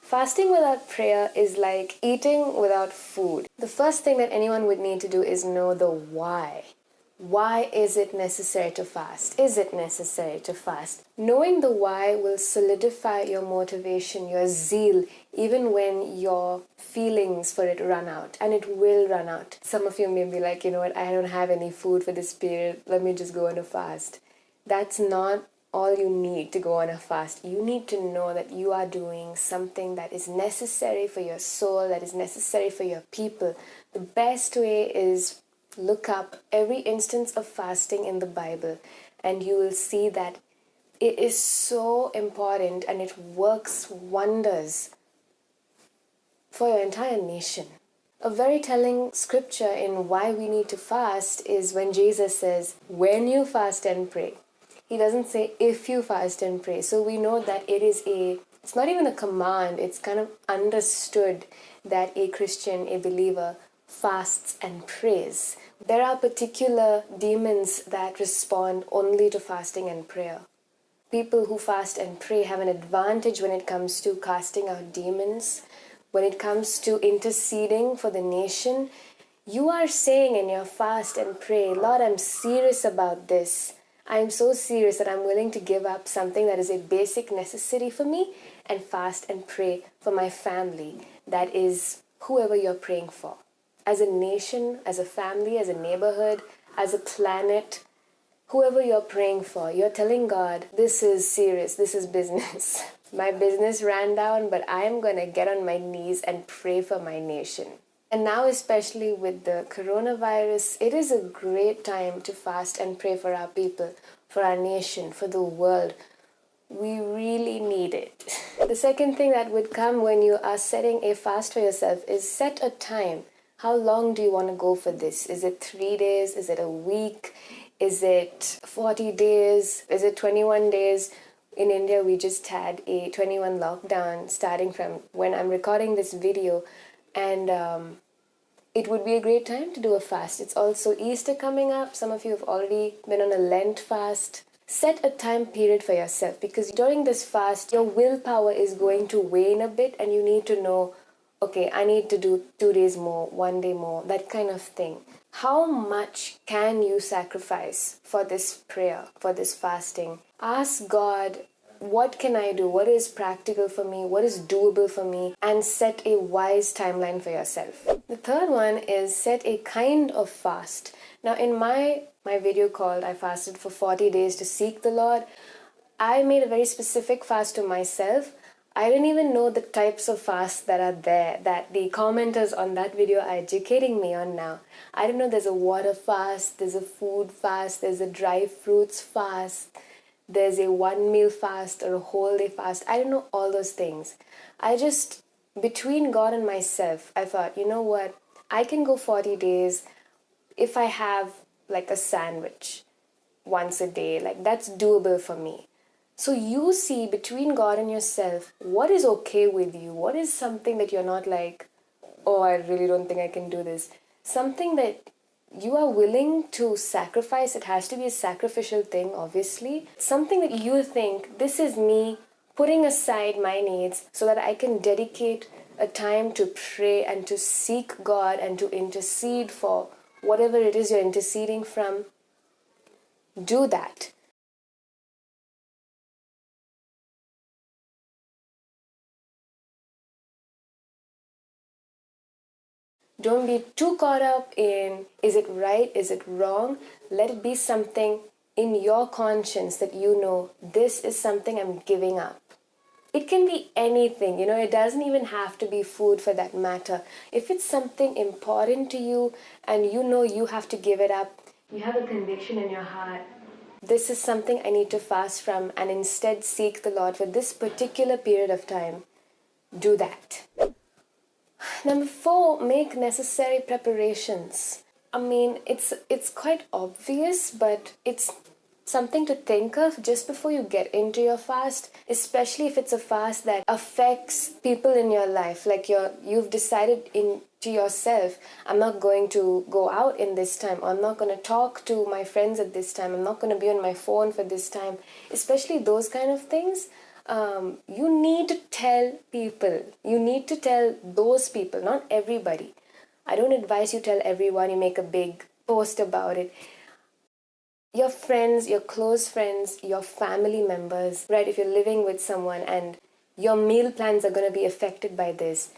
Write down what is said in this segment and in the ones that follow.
Fasting without prayer is like eating without food. The first thing that anyone would need to do is know the why. Why is it necessary to fast? Is it necessary to fast? Knowing the why will solidify your motivation, your zeal, even when your feelings for it run out. And it will run out. Some of you may be like, you know what, I don't have any food for this period. Let me just go on a fast. That's not all you need to go on a fast. You need to know that you are doing something that is necessary for your soul, that is necessary for your people. The best way is look up every instance of fasting in the Bible, and you will see that it is so important and it works wonders for your entire nation. A very telling scripture in why we need to fast is when Jesus says, when you fast and pray. He doesn't say if you fast and pray. So we know that it's not even a command, it's kind of understood that a Christian, a believer, fasts and prays. There are particular demons that respond only to fasting and prayer. People who fast and pray have an advantage when it comes to casting out demons, when it comes to interceding for the nation. You are saying in your fast and pray, Lord, I'm serious about this. I'm so serious that I'm willing to give up something that is a basic necessity for me and fast and pray for my family. That is whoever you're praying for. As a nation, as a family, as a neighborhood, as a planet, whoever you're praying for, you're telling God, this is serious, this is business. My business ran down, but I'm going to get on my knees and pray for my nation. And now, especially with the coronavirus, it is a great time to fast and pray for our people, for our nation, for the world. We really need it. The second thing that would come when you are setting a fast for yourself is set a time. How long do you want to go for this? Is it 3 days? Is it a week? Is it 40 days? Is it 21 days? In India, we just had a 21 lockdown starting from when I'm recording this video. And it would be a great time to do a fast. It's also Easter coming up. Some of you have already been on a Lent fast. Set a time period for yourself, because during this fast, your willpower is going to wane a bit and you need to know, okay, I need to do 2 days more, 1 day more, that kind of thing. How much can you sacrifice for this prayer, for this fasting? Ask God, what can I do? What is practical for me? What is doable for me? And set a wise timeline for yourself. The third one is set a kind of fast. Now, in my video called I fasted for 40 days to seek the Lord, I made a very specific fast to myself. I didn't even know the types of fasts that are there, that the commenters on that video are educating me on now. I didn't know there's a water fast, there's a food fast, there's a dry fruits fast, there's a 1 meal fast or a whole day fast. I didn't know all those things. I just, between God and myself, I thought, you know what? I can go 40 days if I have like a sandwich once a day. Like, that's doable for me. So you see between God and yourself, what is okay with you? What is something that you're not like, oh, I really don't think I can do this. Something that you are willing to sacrifice. It has to be a sacrificial thing, obviously. Something that you think, this is me putting aside my needs so that I can dedicate a time to pray and to seek God and to intercede for whatever it is you're interceding from. Do that. Don't be too caught up in, is it right, is it wrong? Let it be something in your conscience that you know, this is something I'm giving up. It can be anything, it doesn't even have to be food for that matter. If it's something important to you and you know you have to give it up, you have a conviction in your heart, this is something I need to fast from and instead seek the Lord for this particular period of time, do that. Number 4, make necessary preparations. I mean, it's quite obvious, but it's something to think of just before you get into your fast, especially if it's a fast that affects people in your life. Like you've decided to yourself, I'm not going to go out in this time, or I'm not going to talk to my friends at this time, I'm not going to be on my phone for this time, especially those kind of things. You need to tell people. You need to tell those people, not everybody. I don't advise you tell everyone, you make a big post about it. Your friends, your close friends, your family members, right? If you're living with someone and your meal plans are going to be affected by this,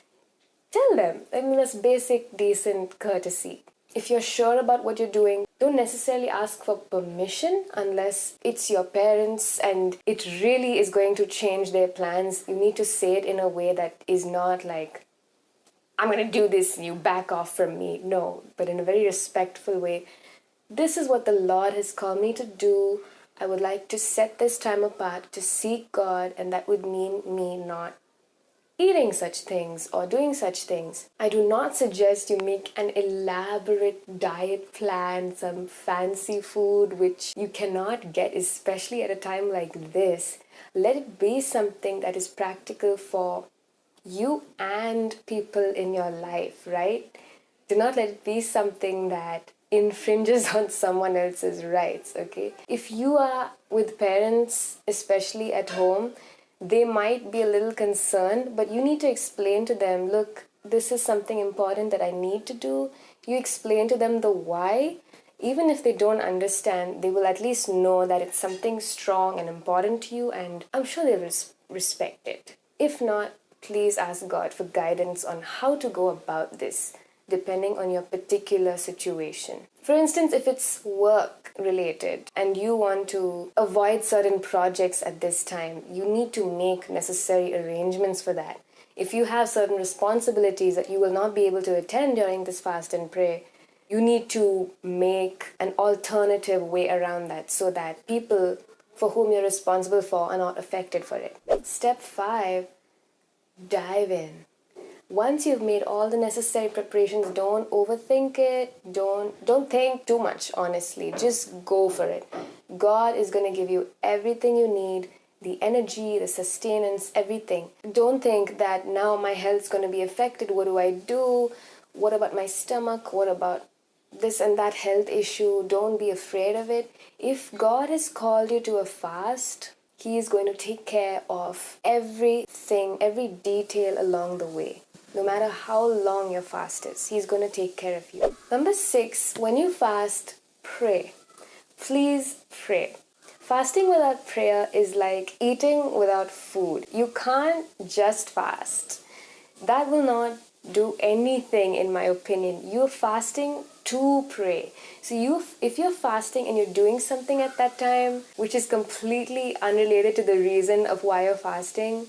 tell them. I mean, that's basic, decent courtesy. If you're sure about what you're doing, don't necessarily ask for permission unless it's your parents and it really is going to change their plans. You need to say it in a way that is not like, I'm going to do this and you back off from me. No, but in a very respectful way. This is what the Lord has called me to do. I would like to set this time apart to seek God, and that would mean me not eating such things or doing such things. I do not suggest you make an elaborate diet plan, some fancy food which you cannot get, especially at a time like this. Let it be something that is practical for you and people in your life, right? Do not let it be something that infringes on someone else's rights, okay? If you are with parents, especially at home, they might be a little concerned, but you need to explain to them, look, this is something important that I need to do. You explain to them the why. Even if they don't understand, they will at least know that it's something strong and important to you, and I'm sure they will respect it. If not, please ask God for guidance on how to go about this, depending on your particular situation. For instance, if it's work related and you want to avoid certain projects at this time, you need to make necessary arrangements for that. If you have certain responsibilities that you will not be able to attend during this fast and pray, you need to make an alternative way around that so that people for whom you're responsible for are not affected for it. Step 5, dive in. Once you've made all the necessary preparations, don't overthink it. Don't think too much, honestly. Just go for it. God is going to give you everything you need, the energy, the sustenance, everything. Don't think that now my health's going to be affected. What do I do? What about my stomach? What about this and that health issue? Don't be afraid of it. If God has called you to a fast, He is going to take care of everything, every detail along the way. No matter how long your fast is, He's going to take care of you. Number 6, when you fast, pray. Please pray. Fasting without prayer is like eating without food. You can't just fast. That will not do anything, in my opinion. You're fasting to pray. So if you're fasting and you're doing something at that time which is completely unrelated to the reason of why you're fasting,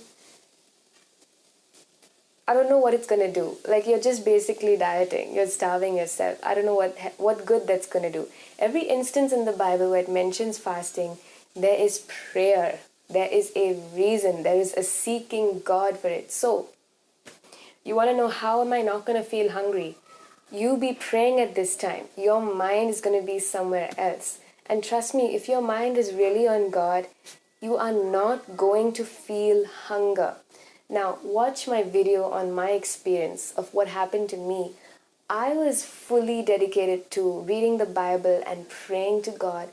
I don't know what it's going to do. Like, you're just basically dieting. You're starving yourself. I don't know what good that's going to do. Every instance in the Bible where it mentions fasting, there is prayer. There is a reason. There is a seeking God for it. So, you want to know, how am I not going to feel hungry? You be praying at this time. Your mind is going to be somewhere else. And trust me, if your mind is really on God, you are not going to feel hunger. Now, watch my video on my experience of what happened to me. I was fully dedicated to reading the Bible and praying to God.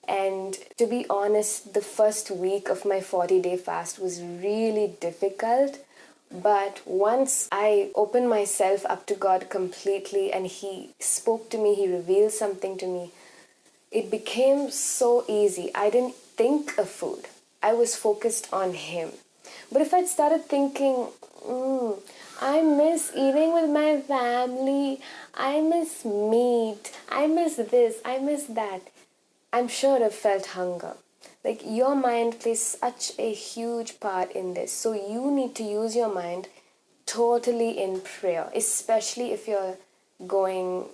And to be honest, the first week of my 40-day fast was really difficult. But once I opened myself up to God completely and He spoke to me, He revealed something to me, it became so easy. I didn't think of food. I was focused on Him. But if I'd started thinking, I miss eating with my family, I miss meat, I miss this, I miss that, I'm sure I'd have felt hunger. Like, your mind plays such a huge part in this. So you need to use your mind totally in prayer, especially if you're going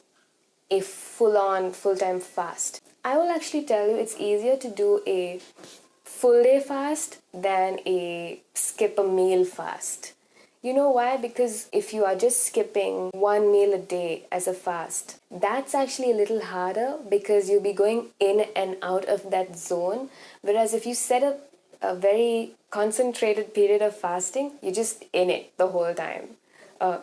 a full-on, full-time fast. I will actually tell you it's easier to do a full day fast than a skip a meal fast. You know why? Because if you are just skipping one meal a day as a fast, that's actually a little harder because you'll be going in and out of that zone. Whereas if you set up a very concentrated period of fasting, you're just in it the whole time.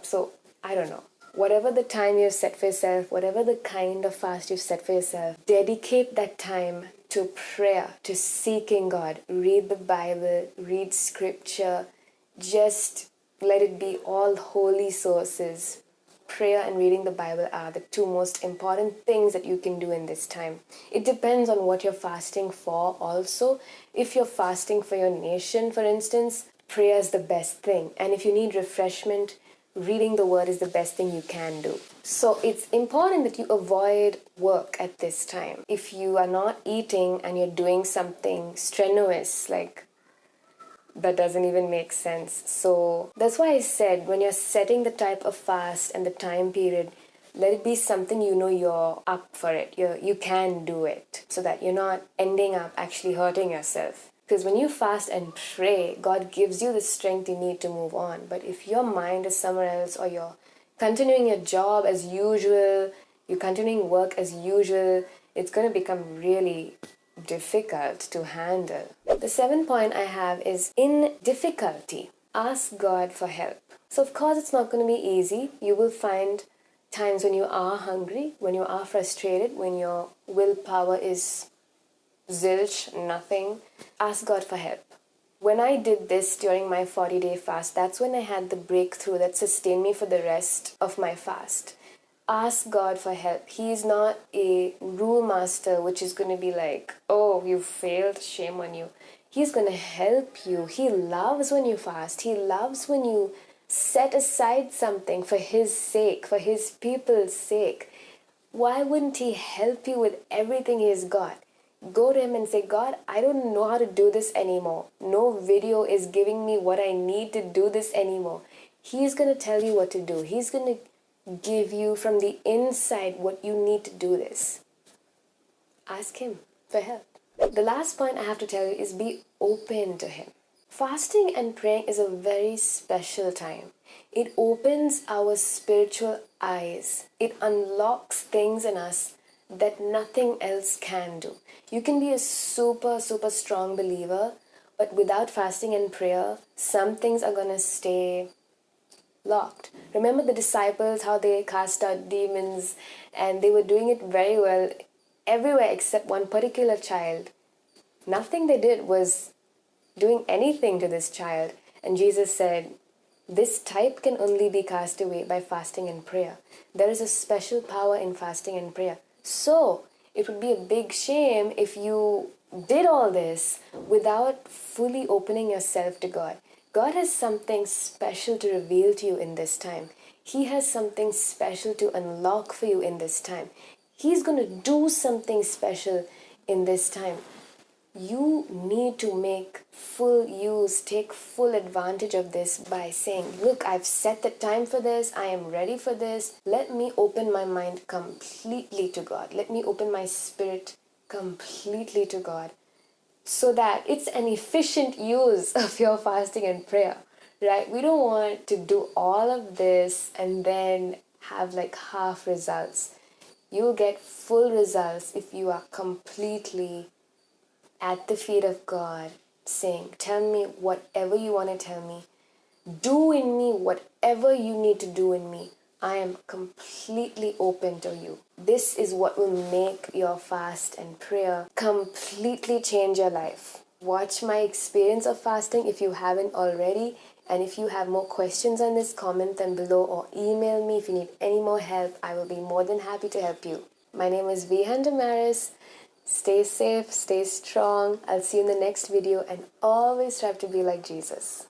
So, I don't know. Whatever the time you've set for yourself, whatever the kind of fast you've set for yourself, dedicate that time to prayer, to seeking God. Read the Bible, read scripture, just let it be all holy sources. Prayer and reading the Bible are the two most important things that you can do in this time. It depends on what you're fasting for also. If you're fasting for your nation, for instance, prayer is the best thing. And if you need refreshment, reading the word is the best thing you can do. So it's important that you avoid work at this time. If you are not eating and you're doing something strenuous, like that doesn't even make sense. So that's why I said when you're setting the type of fast and the time period, let it be something you know you're up for it. You can do it so that you're not ending up actually hurting yourself. Because when you fast and pray, God gives you the strength you need to move on. But if your mind is somewhere else, or you're continuing your job as usual, you're continuing work as usual, it's going to become really difficult to handle. The 7th point I have is, in difficulty, ask God for help. So of course it's not going to be easy. You will find times when you are hungry, when you are frustrated, when your willpower is zilch, nothing. Ask God for help. When I did this during my 40-day fast, that's when I had the breakthrough that sustained me for the rest of my fast. Ask God for help. He is not a rule master which is going to be like, oh, you failed, shame on you. He's going to help you. He loves when you fast. He loves when you set aside something for His sake, for His people's sake. Why wouldn't He help you with everything He's got? Go to Him and say, God, I don't know how to do this anymore. No video is giving me what I need to do this anymore. He's going to tell you what to do. He's going to give you from the inside what you need to do this. Ask Him for help. The last point I have to tell you is be open to Him. Fasting and praying is a very special time. It opens our spiritual eyes. It unlocks things in us that nothing else can do. You can be a super strong believer, but without fasting and prayer, some things are going to stay locked. Remember the disciples, how they cast out demons, and they were doing it very well everywhere except one particular child. Nothing they did was doing anything to this child. And Jesus said, this type can only be cast away by fasting and prayer. There is a special power in fasting and prayer. So it would be a big shame if you did all this without fully opening yourself to God. God has something special to reveal to you in this time. He has something special to unlock for you in this time. He's going to do something special in this time. You need to make full use, take full advantage of this by saying, look, I've set the time for this. I am ready for this. Let me open my mind completely to God. Let me open my spirit completely to God, so that it's an efficient use of your fasting and prayer, right? We don't want to do all of this and then have like half results. You'll get full results if you are completely at the feet of God, saying, tell me whatever you want to tell me. Do in me whatever you need to do in me. I am completely open to you. This is what will make your fast and prayer completely change your life. Watch my experience of fasting if you haven't already. And if you have more questions on this, comment them below or email me if you need any more help. I will be more than happy to help you. My name is Vihan Damaris. Stay safe, stay strong. I'll see you in the next video, and always strive to be like Jesus.